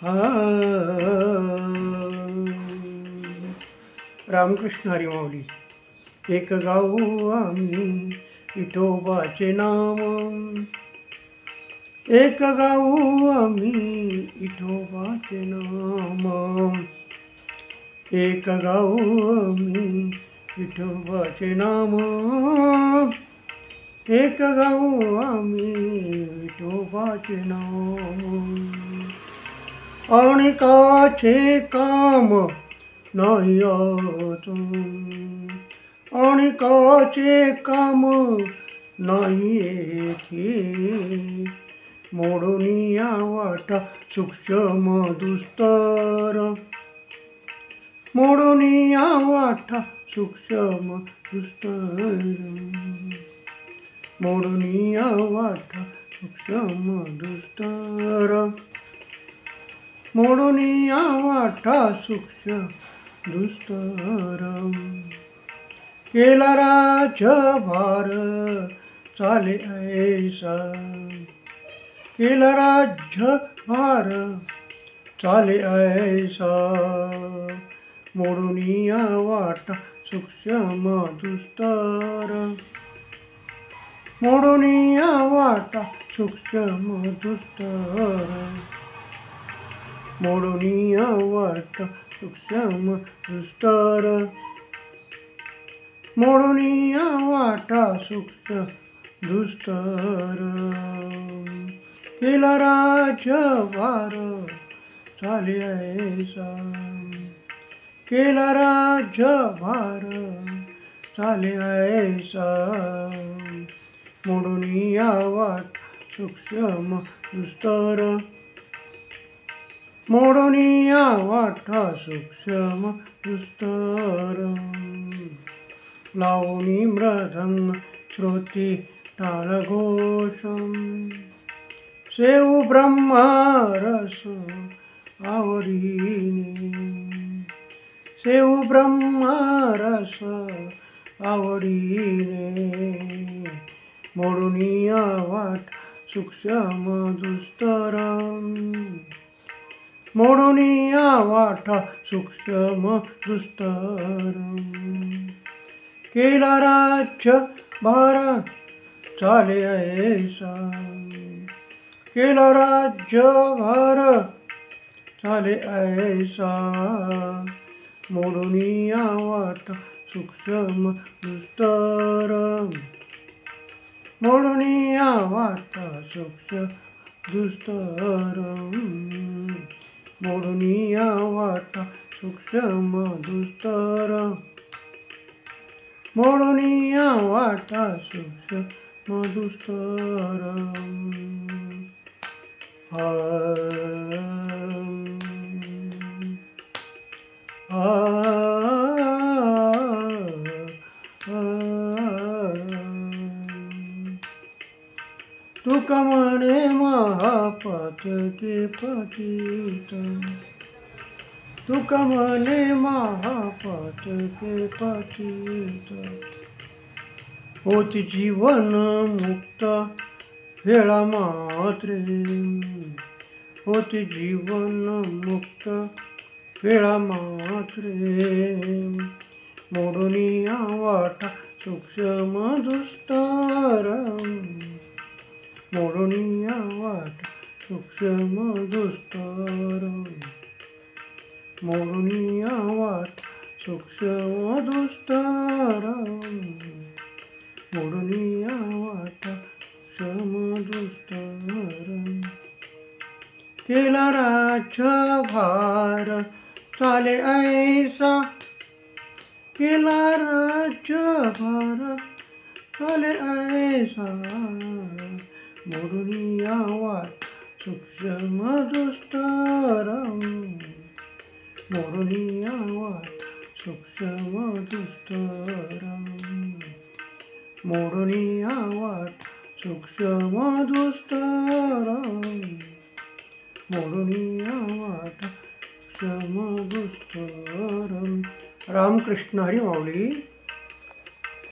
हा रामकृष्ण हरी माऊली. एक गाऊ आम्ही विठोबाचे नाम, एक गाऊ आम्ही विठोबाचे नाम, एक गाऊ आम्ही विठोबाचे नाम, एक गाऊ आम्ही विठोबाचे नाम. अनेकाचे काम नाही आत, अनेकाचे काम नाही येथे, मोडून या वाटा सूक्ष्म दुस्तर, मोडून या वाटा सूक्ष्म दुस्तर, मोडून या वाटा सूक्ष्म दुस्तर, मोडून या वाटा सूक्ष्म दुस्तर. केला राज्यभार चाले ऐसा, केला राज्यभार चाले ऐसा, मोडून या वाटा सूक्ष्म दुस्तर, मोडून या वाटा सूक्ष्म दुस्तर, मोडून या वाटा सूक्ष्म दुस्तर, मोडून या वाटा सूक्ष्म दुस्तर. केला राज्यभार चाले ऐसा, केला राज्यभार चाले ऐसा, मोडून या वाटा सूक्ष्म दुस्तर, मोडून या वाटा सूक्ष्म दुस्तर. लावणी मृदंग श्रुती टाळघोषम, सेवू ब्रह्मरस आवडीने, सेवू ब्रह्मरस आवडीने, मोडून या वाटा सूक्ष्म दुस्तर, मोडून या वाटा सूक्ष्म दुस्तर. केला राज्यभार चाले ऐसा, केला राज्यभार चाले ऐसा, मोडून या वाटा सूक्ष्म दुस्तर, मोडून या वाटा सूक्ष्म दुस्तर, मोडून या वाटा सूक्ष्म दुस्तर, मोडून या वाटा सूक्ष्म दुस्तर. तुका म्हणे महापातकी पतित, तुका म्हणे महापातकी पतित, होती जीवन मुक्त वेळा मात्रे, होती जीवन मुक्त वेळा मात्रे, मोडून या वाटा सूक्ष्म दुस्तर, मोडून या वाटा सूक्ष्म दुस्तर, मोडून या वाटा सूक्ष्म दुस्तर, मोडून या वाटा सूक्ष्म दुस्तर. केला राज्यभार चाले ऐसा, केला राज्यभार चाले ऐसा, मोडून या वाटा सूक्ष्म दुस्तर, मोडून या वाटा सूक्ष्म दुस्तर, मोडून या वाटा सूक्ष्म दुस्तर, मोडून या वाटा सूक्ष्म दुस्तर. रामकृष्ण हरी माऊली.